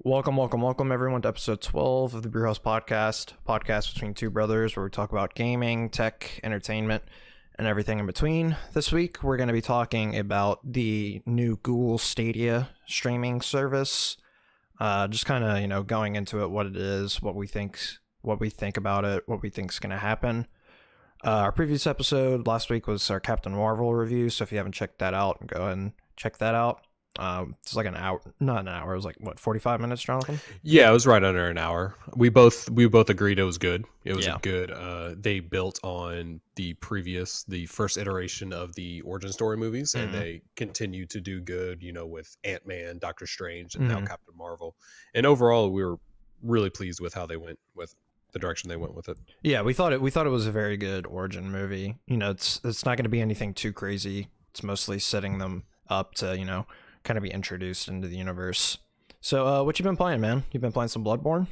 Welcome everyone to episode 12 of the Brewhouse podcast between two brothers where we talk about gaming, tech, entertainment, and everything in between. This week, we're going to be talking about the new Google Stadia streaming service. Just kind of, going into it, what it is, what we think about it, what we think is going to happen. Our previous episode last week was our Captain Marvel review, so if you haven't checked that out, go ahead and check that out. It's like an hour, not an hour. It was like what, 45 minutes, Jonathan? Yeah, it was right under an hour. We both agreed it was good. It was a good. They built on the first iteration of the origin story movies, and they continue to do good. With Ant-Man, Doctor Strange, and now Captain Marvel. And overall, we were really pleased with how they went with the direction they went with it. Yeah, we thought it was a very good origin movie. It's not going to be anything too crazy. It's mostly setting them up to kind of be introduced into the universe. So what you been playing, man? You've been playing some Bloodborne?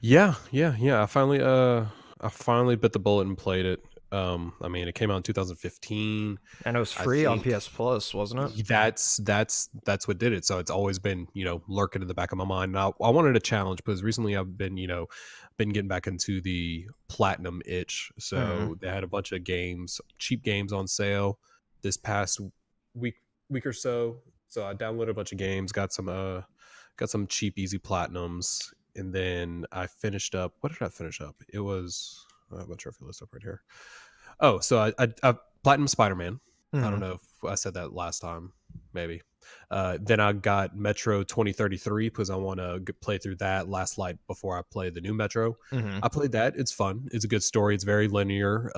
Yeah. I finally bit the bullet and played it. It came out in 2015, and it was free on PS Plus, wasn't it? That's what did it. So it's always been lurking in the back of my mind. Now I wanted a challenge because recently I've been getting back into the platinum itch. So they had a bunch of cheap games on sale this past week or so. So I downloaded a bunch of games, got some cheap, easy platinums, and then I finished up. What did I finish up? It was I'm not sure if you list up right here. Oh, so I platinum Spider-Man. I don't know if I said that last time, maybe. Then I got Metro 2033 because I want to play through that last light before I play the new Metro. I played that. It's fun. It's a good story. It's very linear.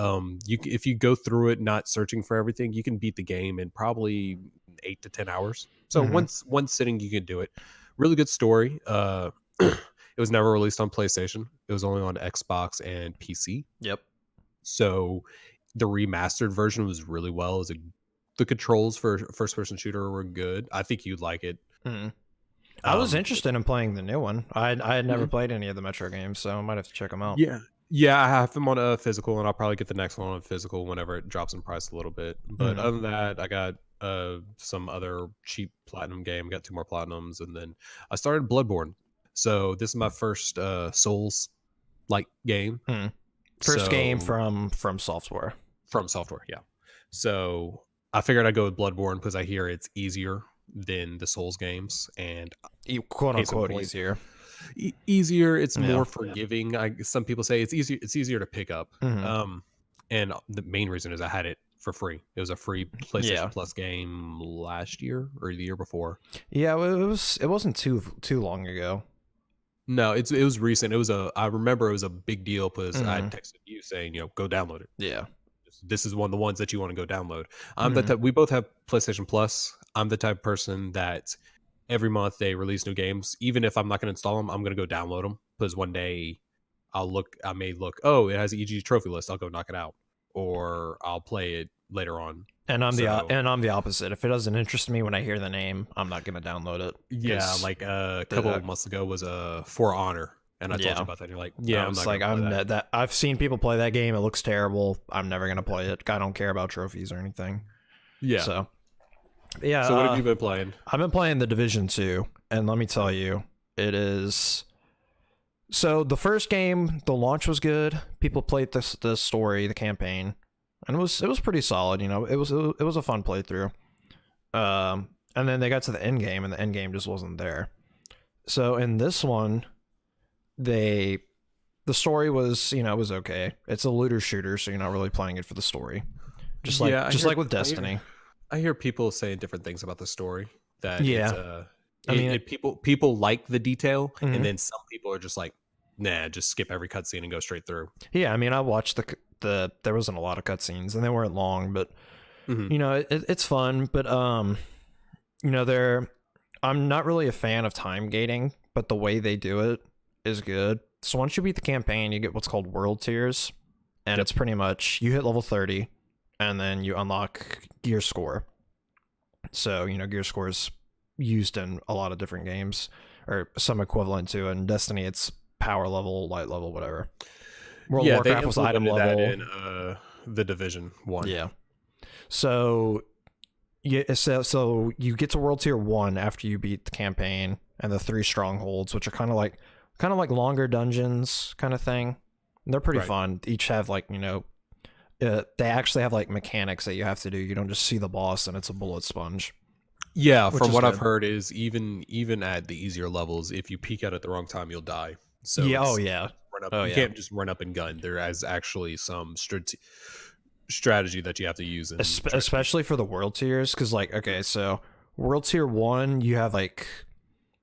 If you go through it not searching for everything, you can beat the game in probably 8 to 10 hours. So one sitting you can do it. Really good story. It was never released on PlayStation. It was only on Xbox and PC. Yep. So the remastered version was really well. The controls for first person shooter were good. I think you'd like it. I was interested in playing the new one. I had never played any of the Metro games, so I might have to check them out. Yeah, I have them on a physical, and I'll probably get the next one on physical whenever it drops in price a little bit. But other than that, I got some other cheap platinum game. Got 2 more platinums, and then I started Bloodborne. So this is my first Souls like game. First game from Software. From Software, yeah. So I figured I'd go with Bloodborne because I hear it's easier than the Souls games, and quote unquote easier. Easier. It's more forgiving. Some people say it's easier. It's easier to pick up. And the main reason is I had it for free. It was a free PlayStation Plus game last year or the year before. Yeah, it wasn't too long ago. No, it was recent. I remember it was a big deal because I texted you saying, go download it. Yeah. This is one of the ones that you want to go download. I'm the type, we both have PlayStation Plus. I'm the type of person that every month they release new games. Even if I'm not going to install them, I'm going to go download them because one day I may look, oh, it has an EG trophy list. I'll go knock it out, or I'll play it later on. And I'm the opposite. If it doesn't interest me when I hear the name, I'm not going to download it. Yeah, like a couple of months ago was For Honor. And I told you about that. And you're like, yeah, I've seen people play that game. It looks terrible. I'm never gonna play it. I don't care about trophies or anything. Yeah. So what have you been playing? I've been playing The Division 2, and let me tell you, it is. So the first game, the launch was good. People played the story, the campaign, and it was pretty solid. It was a fun playthrough. And then they got to the end game, and the end game just wasn't there. So in this one, the story was was okay. It's a looter shooter, so you're not really playing it for the story. Just like with Destiny. I hear people saying different things about the story. That people like the detail, and then some people are just like, nah, just skip every cutscene and go straight through. Yeah, I watched there wasn't a lot of cutscenes, and they weren't long, but it's fun. But I'm not really a fan of time gating, but the way they do it is good. So once you beat the campaign, you get what's called world tiers, and it's pretty much you hit level 30 and then you unlock gear score. So gear score is used in a lot of different games, or some equivalent to it. In Destiny it's power level, light level, whatever. World of Warcraft was item level. That in the Division 1. Yeah. So you get to world tier 1 after you beat the campaign, and the 3 strongholds, which are kind of like longer dungeons kind of thing. And they're pretty fun. Each have like, they actually have like mechanics that you have to do. You don't just see the boss and it's a bullet sponge. Yeah, from what I've heard is even at the easier levels, if you peek out at the wrong time, you'll die. So yeah, you can't just run up and gun. There is actually some strategy that you have to use, especially for the world tiers. Because like, okay, so world tier 1, you have like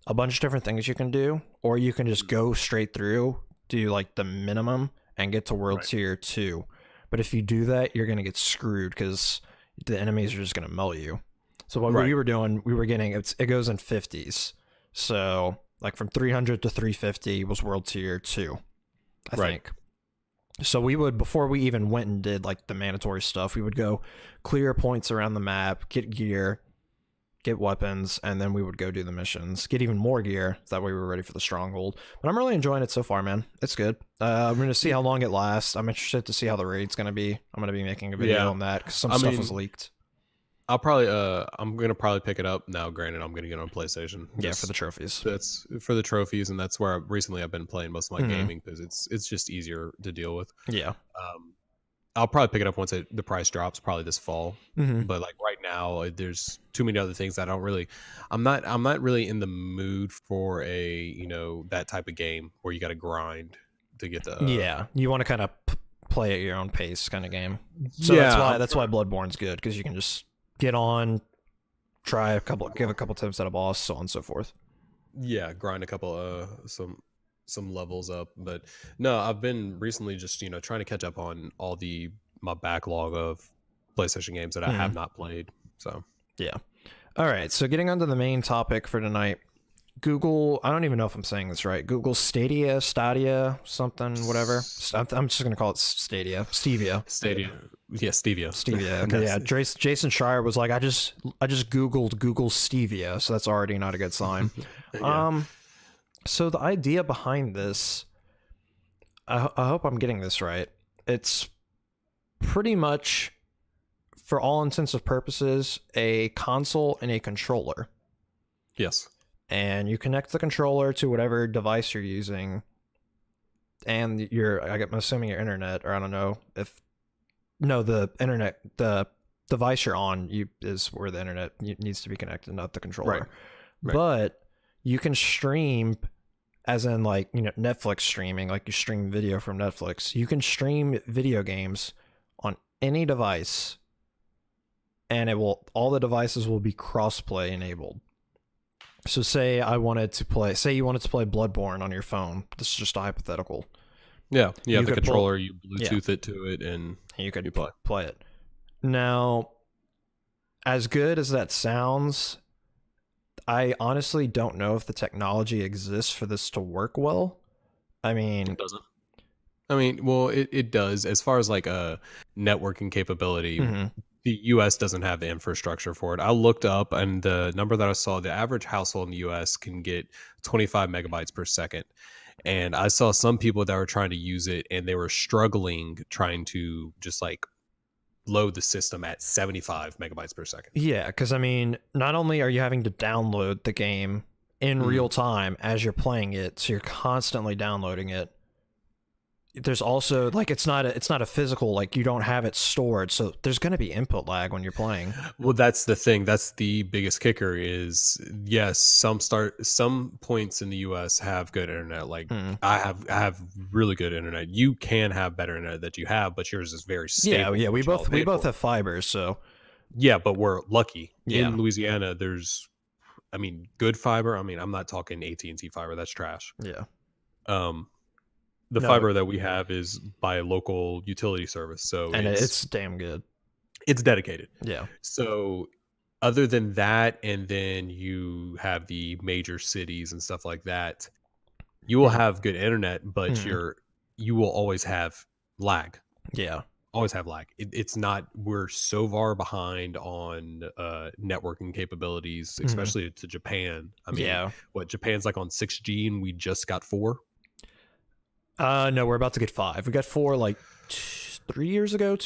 a bunch of different things you can do, or you can just go straight through, do like the minimum, and get to world tier 2. But if you do that, you're gonna get screwed because the enemies are just gonna melt you. So what we were doing, we were getting it goes in 50s. So like from 300 to 350 was world tier 2, I think. So we would, before we even went and did like the mandatory stuff, we would go clear points around the map, get gear, get weapons, and then we would go do the missions, get even more gear. That way we were ready for the stronghold. But I'm really enjoying it so far, man. It's good. I'm going to see how long it lasts. I'm interested to see how the raid's going to be. I'm going to be making a video on that because some stuff was leaked. I'm gonna probably pick it up now. Granted, I'm gonna get on PlayStation. For the trophies. That's for the trophies, and that's where I've been playing most of my gaming because it's just easier to deal with. Yeah. I'll probably pick it up once the price drops, probably this fall. But like right now, there's too many other things that I'm not really in the mood for that type of game where you got to grind to get the. You want to kind of play at your own pace kind of game. So that's why Bloodborne's good, because you can just get on, give a couple tips at a boss, so on and so forth. Yeah, grind a couple some levels up. But no, I've been recently just trying to catch up on all my backlog of PlayStation games that I have not played. So yeah. All right, so getting onto the main topic for tonight, Google, I don't even know if I'm saying this right, Google Stadia, something, whatever. I'm just gonna call it Stevia. Yeah, Stevia. Okay, yeah. Jason Schreier was like, I just Googled Google Stevia, so that's already not a good sign. So the idea behind this, I hope I'm getting this right. It's pretty much, for all intents and purposes, a console and a controller. Yes. And you connect the controller to whatever device you're using, and I'm assuming your internet, or I don't know if. No, the internet, the device you're on is where the internet needs to be connected, not the controller. Right. But you can stream, as in like, Netflix streaming, like you stream video from Netflix. You can stream video games on any device, and all the devices will be crossplay enabled. So say you wanted to play Bloodborne on your phone. This is just a hypothetical. Yeah, you have the controller, you Bluetooth it to it, and you could play it. Now, as good as that sounds, I honestly don't know if the technology exists for this to work well. I mean, it doesn't. I mean, well, it does. As far as like a networking capability, the US doesn't have the infrastructure for it. I looked up, and the number that I saw, the average household in the US can get 25 megabytes per second. And I saw some people that were trying to use it, and they were struggling trying to just like load the system at 75 megabytes per second. Yeah, because I mean, not only are you having to download the game in real time as you're playing it, so you're constantly downloading it. There's also like it's not a physical, like you don't have it stored, so there's going to be input lag when you're playing. Well, that's the thing. That's the biggest kicker is, yes, some points in the US have good internet. Like I have really good internet. You can have better internet that you have, but yours is very stable. Yeah, we both have fiber, so yeah, but we're lucky. In Louisiana, there's good fiber. I'm not talking AT&T fiber. That's trash. Yeah. The fiber that we have is by a local utility service, so it's damn good. It's dedicated. Yeah. So other than that, and then you have the major cities and stuff like that, you will have good internet, but you will always have lag. Yeah. Always have lag. It's not, we're so far behind on networking capabilities, especially to Japan. What, Japan's like on 6G and we just got 4? No, we're about to get 5. We got 4 like 2 years ago.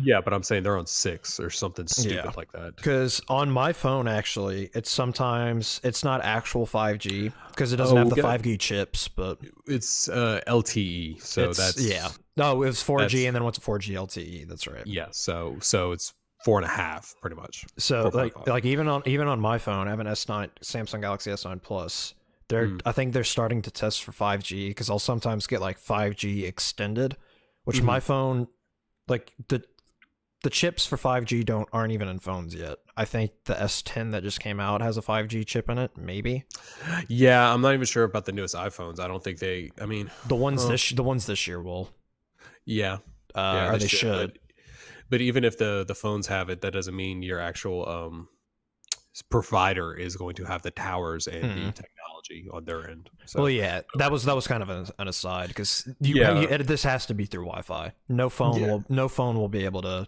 Yeah, but I'm saying they're on 6 or something Yeah. stupid like that. Because on my phone, actually, it's not actual 5G because it doesn't Oh, have the 5G chips, but it's LTE, so it's, yeah. No, it was 4G that's and then went to 4G LTE. That's right. yeah. So it's 4.5 pretty much. So 4.5. like even on my phone, I have an S9 Samsung Galaxy S9 Plus. Mm. I think they're starting to test for 5G because I'll sometimes get like 5G extended, which Mhm. my phone, like the chips for 5G aren't even in phones yet. I think the S10 that just came out has a 5G chip in it, maybe. Yeah, I'm not even sure about the newest iPhones. I don't think they. I mean, The ones this year will, yeah, yeah, or they they should. should. But even if the phones have it, that doesn't mean your actual provider is going to have the towers and the technology on their end. So Well, yeah, that was kind of an aside because yeah, this has to be through Wi-Fi. No phone yeah, will be able to.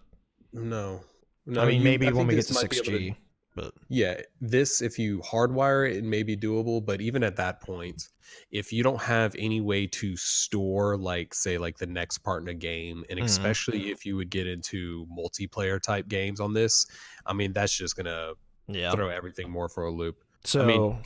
no, I no. mean, maybe I when think we get this to might be able to. 6G, but Yeah, this if you hardwire it, it may be doable, but even at that point, if you don't have any way to store, like say, like the next part in a game, and especially if you would get into multiplayer type games on this, I mean, that's just gonna yeah. throw everything more for a loop. I mean, So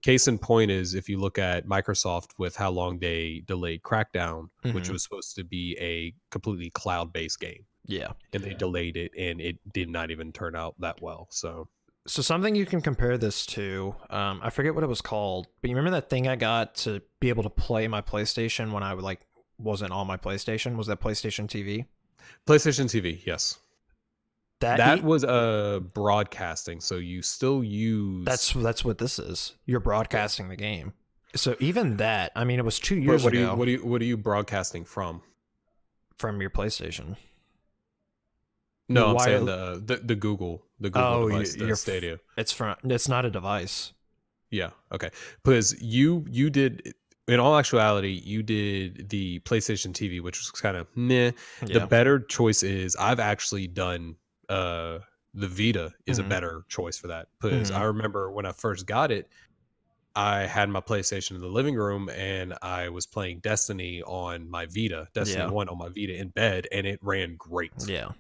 case in point is if you look at Microsoft with how long they delayed Crackdown, which mhm, was supposed to be a completely cloud-based game, yeah. and they delayed it, and it did not even turn out that well. So. So something you can compare this to, I forget what it was called, but you remember that thing I got to be able to play my PlayStation when I like wasn't on my PlayStation? Was that PlayStation TV? PlayStation TV, yes. That That was broadcasting, so you still use. that's what this is. You're broadcasting the game. So even that, I mean, it was 2 But years ago what are you broadcasting from? from your PlayStation. No, I'm saying the Google device, the Stadia. It's not a device. Yeah, okay. Because you did, in all actuality, you did the PlayStation TV, which was kind of meh. The Yeah. better choice is I've actually done the Vita is a Mhm. better choice for that. Because I remember when I first got it, I had my PlayStation in the living room and I was playing Destiny on my Vita, Destiny Yeah. 1 on my Vita in bed, and it ran great. Yeah.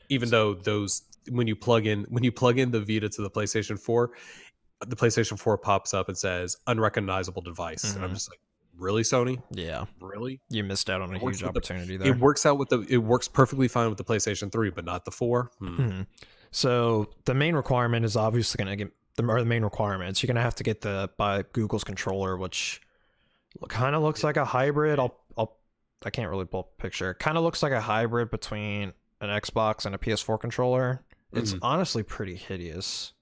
Even though those when you plug in the Vita to the PlayStation 4 pops up and says unrecognizable device. And I'm just like, really, Sony? Yeah. Really? You missed out on a huge opportunity there. It works perfectly fine with the PlayStation 3, but not the 4. So the main requirement is obviously going to get the main requirements. You're going to have to get by Google's controller, which kind of looks like a hybrid. I can't really pull up a picture. It kind of looks like a hybrid between an Xbox and a PS4 controller. It's honestly pretty hideous.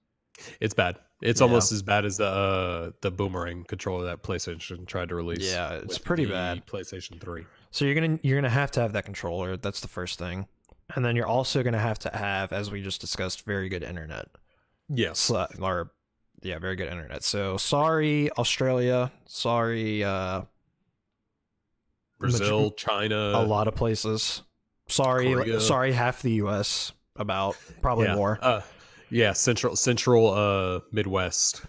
It's bad. It's almost as bad as the boomerang controller that PlayStation tried to release. Yeah, it's pretty bad. PlayStation 3. So you're gonna have to have that controller. That's the first thing, and then you're also gonna have to have, as we just discussed, very good internet. Yes. Very good internet. So sorry, Australia. Sorry, Brazil, China, a lot of places. Sorry, Korea. Sorry, half the U.S. About probably more. Central Midwest.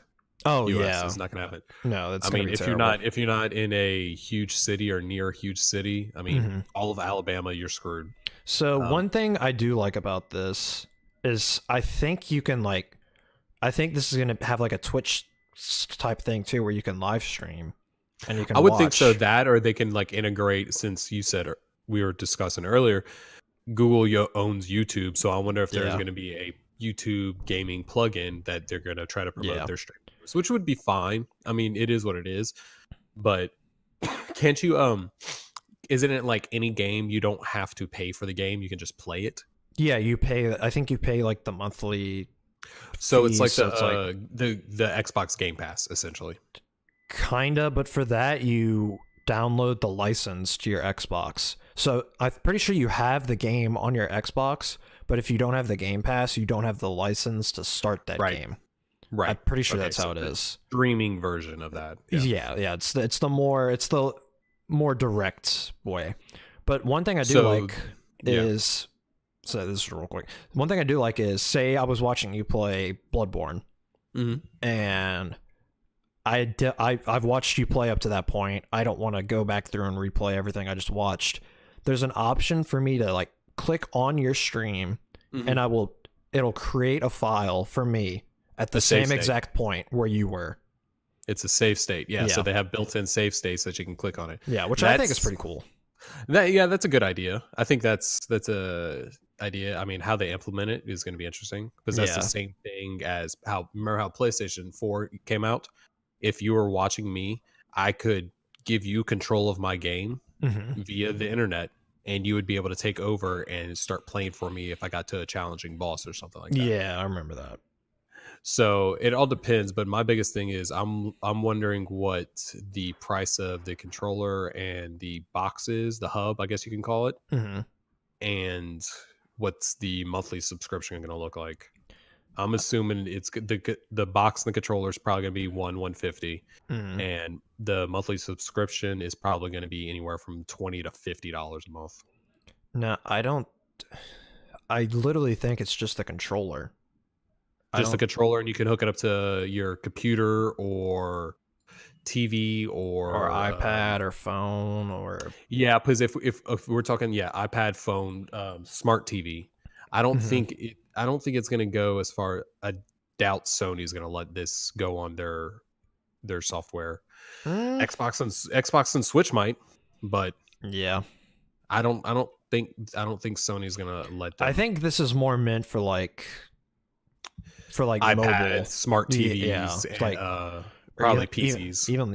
Oh US yeah, is not gonna happen. No, that's. I mean, if you're not in a huge city or near a huge city, I mean, all of Alabama, you're screwed. So one thing I do like about this is I think this is gonna have like a Twitch type thing too, where you can live stream and you can. I would think so. That, or they can like integrate. Since you said we were discussing earlier, Google owns YouTube, so I wonder if there's going to be a YouTube gaming plugin that they're going to try to promote their streamers, which would be fine. I mean, it is what it is. But can't you? Isn't it like any game? You don't have to pay for the game; you can just play it. Yeah, you pay. I think you pay like the monthly. So it's like the Xbox Game Pass, essentially. Kinda, but for that you download the license to your Xbox. So I'm pretty sure you have the game on your Xbox, but if you don't have the Game Pass, you don't have the license to start that game. Right. I'm pretty sure that's how it is. Streaming version of that. Yeah. It's the more direct way. But one thing I do is. So this is real quick. One thing I do like is, say I was watching you play Bloodborne, and I've watched you play up to that point. I don't want to go back through and replay everything I just watched. There's an option for me to like click on your stream, Mhm. and it'll create a file for me at the A save same state. exact point where you were. It's a save state. Yeah, so Yeah. they have built-in save states that you can click on it. Yeah, which I think is pretty cool. That's a good idea. I think that's a idea. I mean, how they implement it is going to be interesting, because that's the same thing as remember how PlayStation 4 came out? If you were watching me, I could give you control of my game via the internet, and you would be able to take over and start playing for me if I got to a challenging boss or something like that. Yeah, I remember that. So it all depends, but my biggest thing is I'm wondering what the price of the controller and the box is, the hub, I guess you can call it, and what's the monthly subscription going to look like. I'm assuming it's the box and the controller is probably going to be $150, and the monthly subscription is probably going to be anywhere from $20 to $50 a month. No, I literally think it's just the controller. Just the controller, and you can hook it up to your computer or TV or iPad or phone or because if we're talking iPad, phone, smart TV, I don't think it's going to go as far. I doubt Sony's going to let this go on their software. Xbox and Switch might, but yeah, I don't think Sony's going to let them. I think this is more meant for like iPad, mobile smart TVs, and, like probably PCs, even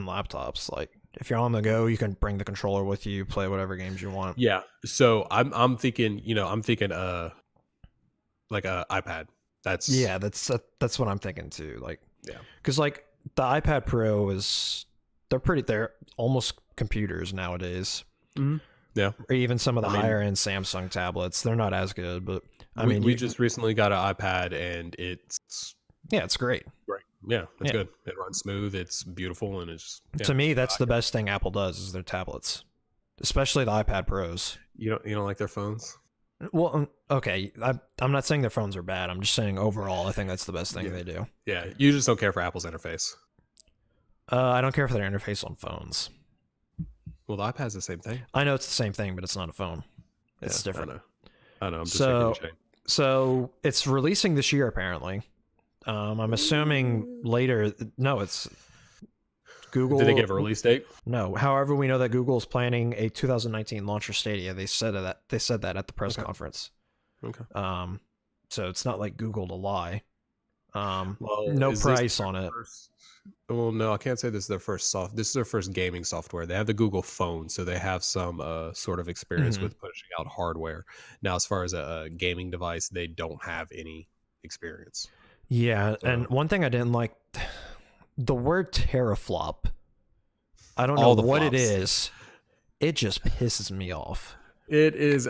laptops. Like if you're on the go, you can bring the controller with you, play whatever games you want. Yeah, so I'm thinking, like a iPad. That's what I'm thinking too. Like because like the iPad Pro they're almost computers nowadays. Yeah, or even some of the higher end Samsung tablets, they're not as good, but we just recently got an iPad, and it's great. Right. Yeah, it's good. It runs smooth. It's beautiful, and it's to me that's the best thing Apple does is their tablets, especially the iPad Pros. You don't like their phones? Well, okay, I'm not saying their phones are bad. I'm just saying overall, I think that's the best thing they do. Yeah, you just don't care for Apple's interface. I don't care for their interface on phones. Well, the iPad's the same thing. I know it's the same thing, but it's not a phone. It's different. I know. I'm just so it's releasing this year apparently. I'm assuming later. No, it's Google. Did they give a release date? No. However, we know that Google is planning a 2019 launch for Stadia. They said that at the press conference. Okay. So it's not like Google to lie. Well, no price on it. Well, no, I can't say this is their first This is their first gaming software. They have the Google phone, so they have some sort of experience with pushing out hardware. Now, as far as a gaming device, they don't have any experience. Yeah, and one thing I didn't like, the word teraflop. I don't know what it is. It just pisses me off. It is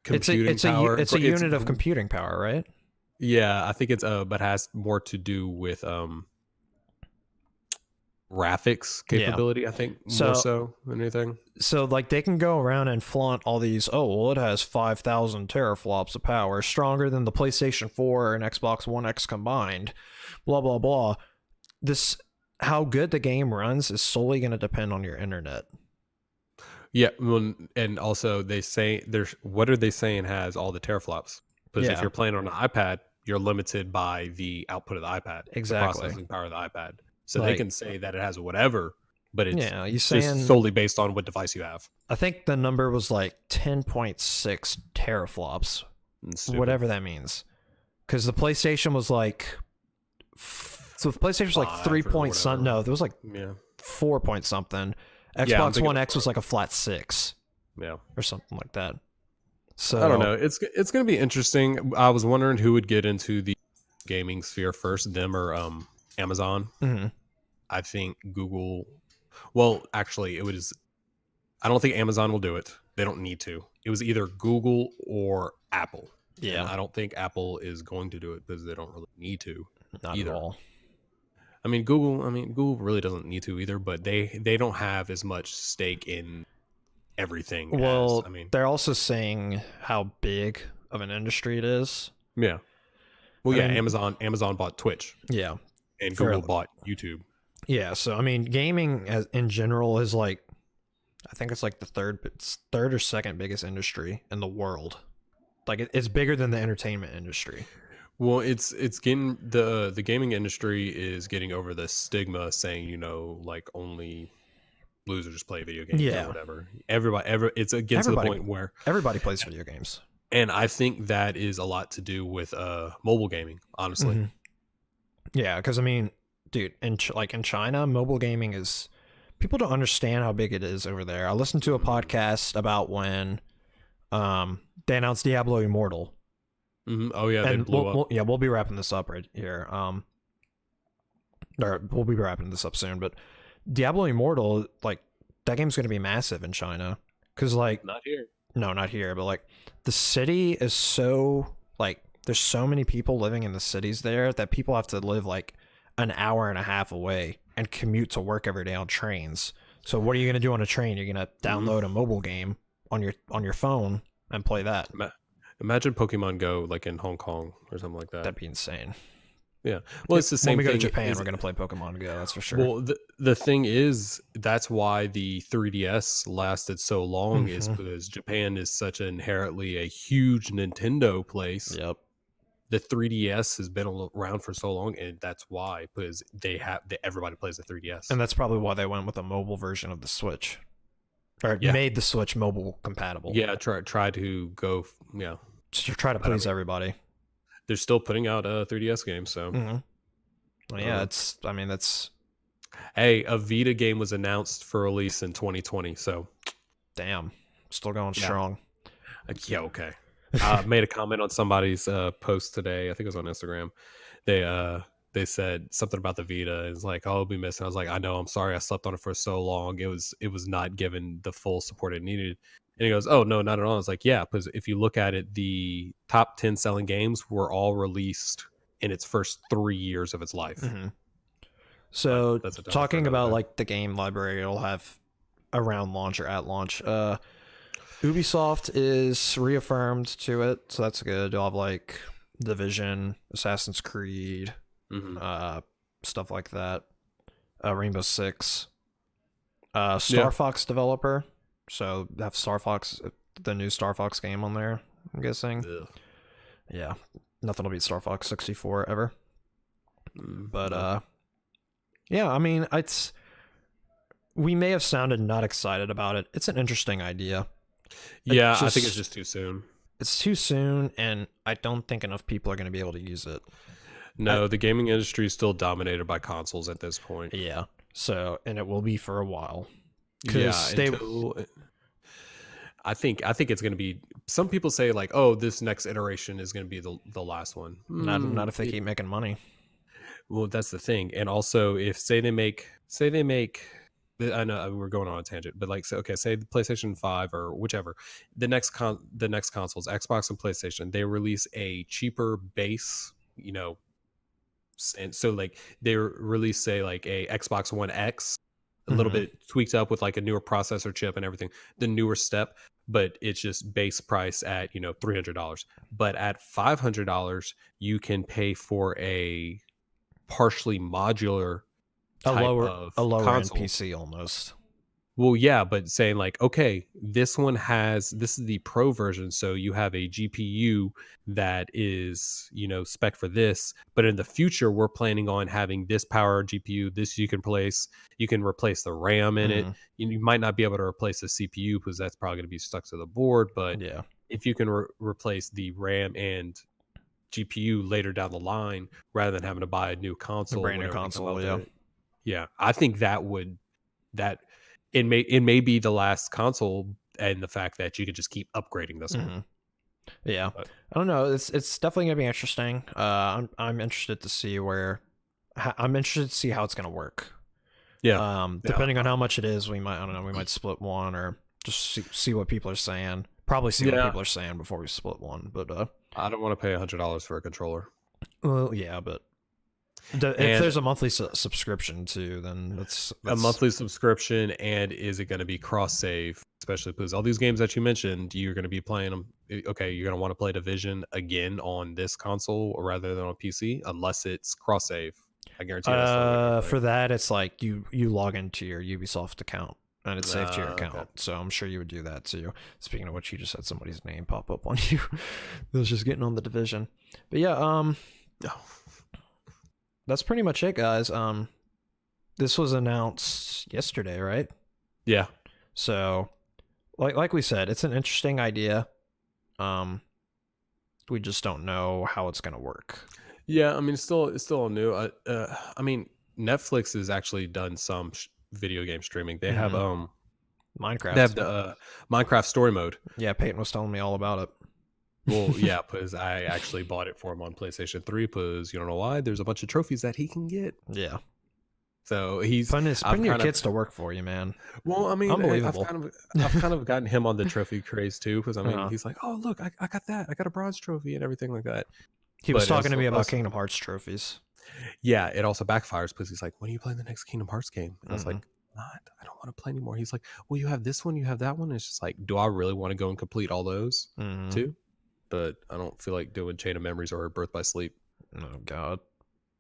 computing power. It's a unit of computing power, right? Yeah, I think it's but has more to do with graphics capability, I think, more so than anything. So like they can go around and flaunt all these, it has 5,000 teraflops of power, stronger than the PlayStation 4 and Xbox One X combined, blah blah blah. How good the game runs is solely going to depend on your internet. Yeah, and also they say what are they saying has all the teraflops? Because if you're playing on an iPad, you're limited by the output of the iPad, exactly, the processing power of the iPad. So they can say that it has whatever, but it's just solely based on what device you have. I think the number was like 10.6 teraflops, whatever that means. Because the PlayStation was like, the PlayStation was like 3 point something. No, there was like 4 point something. Xbox One X was like a flat 6, or something like that. So I don't know. It's going to be interesting. I was wondering who would get into the gaming sphere first, them or Amazon. I think Google. Well, actually, I don't think Amazon will do it. They don't need to. It was either Google or Apple. Yeah, and I don't think Apple is going to do it because they don't really need to. Not either. At all. I mean, Google really doesn't need to either, but they don't have as much stake in everything. Well, they're also saying how big of an industry it is. Yeah. Well, Amazon bought Twitch. Yeah. And Google bought YouTube. Yeah, so gaming in general is like I think it's like it's third or second biggest industry in the world. Like it's bigger than the entertainment industry. Well, it's getting the gaming industry is getting over the stigma saying, like only losers play video games or Yeah, whatever. It's getting to the everybody point where, everybody plays video games. and I think that is a lot to do with mobile gaming, honestly. Mhm. Yeah, because I mean, dude, in China, mobile gaming is people don't understand how big it is over there. I listened to a podcast about when they announced Diablo Immortal. Oh yeah, they And blew up. we'll be wrapping this up right here. Or we'll be wrapping this up soon. But Diablo Immortal, like that game's gonna be massive in China, because like Not here. no, not here, but like the city is so like there's so many people living in the cities there that people have to live like an hour and a half away and commute to work every day on trains. So what are you gonna do on a train? You're gonna download a mobile game on your phone and play that. Imagine Pokemon Go like in Hong Kong or something like that. That'd be insane. Yeah. Well, it's the same When we thing. go to Japan, we're gonna play Pokemon Go. That's for sure. Well, the thing is, that's why the 3DS lasted so long, is because Japan is such inherently a huge Nintendo place. Yep. The 3DS has been around for so long, and that's why, because everybody plays the 3DS. And that's probably why they went with a mobile version of the Switch, or Yeah. made the Switch mobile compatible. Yeah, try to go. Yeah, to try to please everybody. They're still putting out 3DS games, so Well, yeah, that's hey, a Vita game was announced for release in 2020, so damn, still going strong. Yeah, okay. Made a comment on somebody's post today. I think it was on Instagram. They said something about the Vita. It's like, oh, it'll be missing. I was like, I know. I'm sorry. I slept on it for so long. It was not given the full support it needed. And he goes, oh no, not at all. I was like, yeah, because if you look at it, the top 10 selling games were all released in its first 3 years of its life. So talking about like the game library it'll have around launch or at launch, Ubisoft is reaffirmed to it, so that's good. You'll have like Division, Assassin's Creed, stuff like that. Rainbow Six, Star Fox developer, so they have Star Fox, the new Star Fox game on there. I'm guessing. Ugh. Yeah, nothing will beat Star Fox 64 ever. But yeah, I mean, we may have sounded not excited about it. It's an interesting idea. Yeah, I think it's just too soon. It's too soon, and I don't think enough people are going to be able to use it. No, the gaming industry is still dominated by consoles at this point. Yeah. So, and it will be for a while. Yeah, I think it's going to be. Some people say like, oh, this next iteration is going to be the last one. Not if they keep making money. Well, that's the thing, and also if say they make. I know we're going on a tangent, but like, say the PlayStation 5 or whichever, the next consoles, Xbox and PlayStation, they release a cheaper base, and so like they release say like a Xbox One X, a little bit tweaked up with like a newer processor chip and everything, the newer step, but it's just base price at $300. But at $500, you can pay for a partially modular. A lower end PC almost. Well, yeah, but saying like, okay, this is the pro version, so you have a GPU that is, spec for this, but in the future we're planning on having this power GPU, this you can replace the RAM in it. You might not be able to replace the CPU because that's probably going to be stuck to the board, but yeah, if you can replace the RAM and GPU later down the line rather than having to buy a new console, brand new console, yeah, I think it may be the last console, and the fact that you could just keep upgrading this one. Yeah, but I don't know. It's definitely gonna be interesting. I'm interested to see how it's gonna work. Yeah. Depending on how much it is, we might split one or just see what people are saying. Probably see what people are saying before we split one. But I don't want to pay $100 for a controller. Well, yeah, but. If there's a monthly subscription too, then that's a monthly subscription. And is it going to be cross save? Especially because all these games that you mentioned, you're going to be playing them. Okay, you're going to want to play Division again on this console rather than on PC, unless it's cross save. I guarantee. For that, it's like you log into your Ubisoft account and it's saved to your account. Okay. So I'm sure you would do that too. Speaking of which, you just had somebody's name pop up on you. It was just getting on the division. But yeah, Oh. that's pretty much it, guys. This was announced yesterday, right? Yeah. So, like we said, it's an interesting idea. We just don't know how it's gonna work. Yeah, I mean, it's still new. I mean, Netflix has actually done some video game streaming. They have Minecraft. they have the Minecraft story mode. Yeah, Peyton was telling me all about it. Well, yeah, because I actually bought it for him on PlayStation 3. Because you don't know why? There's a bunch of trophies that he can get. Yeah. So he's putting your kids to work for you, man. Well, I mean, Unbelievable. I've kind of gotten him on the trophy craze too, because I mean, Uh-huh. he's like, oh look, I got that, I got a bronze trophy and everything like that. He was But talking to me about also- Kingdom Hearts trophies. Yeah, it also backfires because he's like, when are you playing the next Kingdom Hearts game? And I was Mhm. like, I don't want to play anymore. He's like, well, you have this one, you have that one. And it's just like, do I really want to go and complete all those Mhm. too? But I don't feel like doing Chain of Memories or Birth by Sleep. Oh God,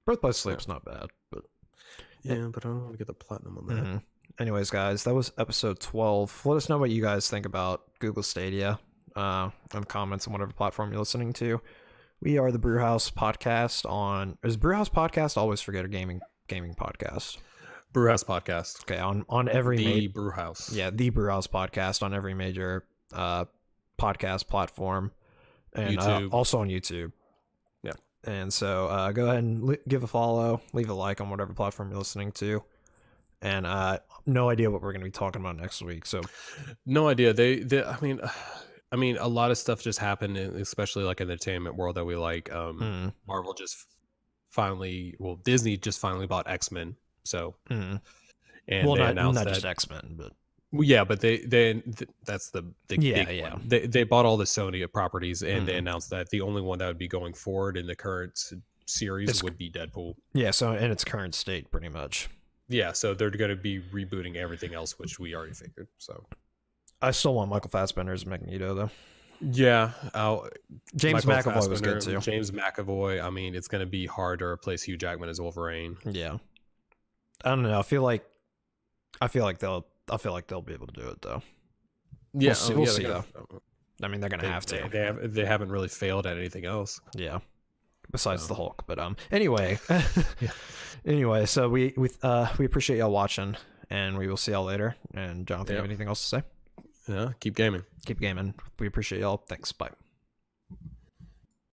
Birth by Sleep's not bad, but Yeah, but I don't want to get the platinum on that. mhm. Anyways, guys, that was episode 12. Let us know what you guys think about Google Stadia in the comments on whatever platform you're listening to. We are the Brewhouse podcast is Brewhouse podcast? I always forget a gaming podcast. Brewhouse podcast. Okay, on every The Brewhouse. Yeah, the Brewhouse podcast on every major podcast platform, and YouTube. also on YouTube. Yeah. And so go ahead and give a follow, leave a like on whatever platform you're listening to. And no idea what we're going to be talking about next week. So No idea. I mean, a lot of stuff just happened, especially like in the entertainment world that we like. Marvel just Disney just finally bought X-Men. So, and well, they not announced just that. X-Men, but Well, yeah, but that's the big Yeah. one. They bought all the Sony properties, and they announced that the only one that would be going forward in the current series would be Deadpool. Yeah, so in its current state, pretty much. Yeah, so they're going to be rebooting everything else, which we already figured. So I still want Michael Fassbender as Magneto, though. yeah, James Michael McAvoy was good Fassbender, too. James McAvoy. I mean, it's going to be hard to replace Hugh Jackman as Wolverine. Yeah, I don't know. I feel like they'll be able to do it though. Yeah, we'll see though. I mean, they're gonna have to. They haven't really failed at anything else. Yeah, besides the Hulk. But anyway, anyway. So we appreciate y'all watching, and we will see y'all later. And Jonathan, you have anything else to say? Yeah, keep gaming. Keep gaming. We appreciate y'all. Thanks. Bye.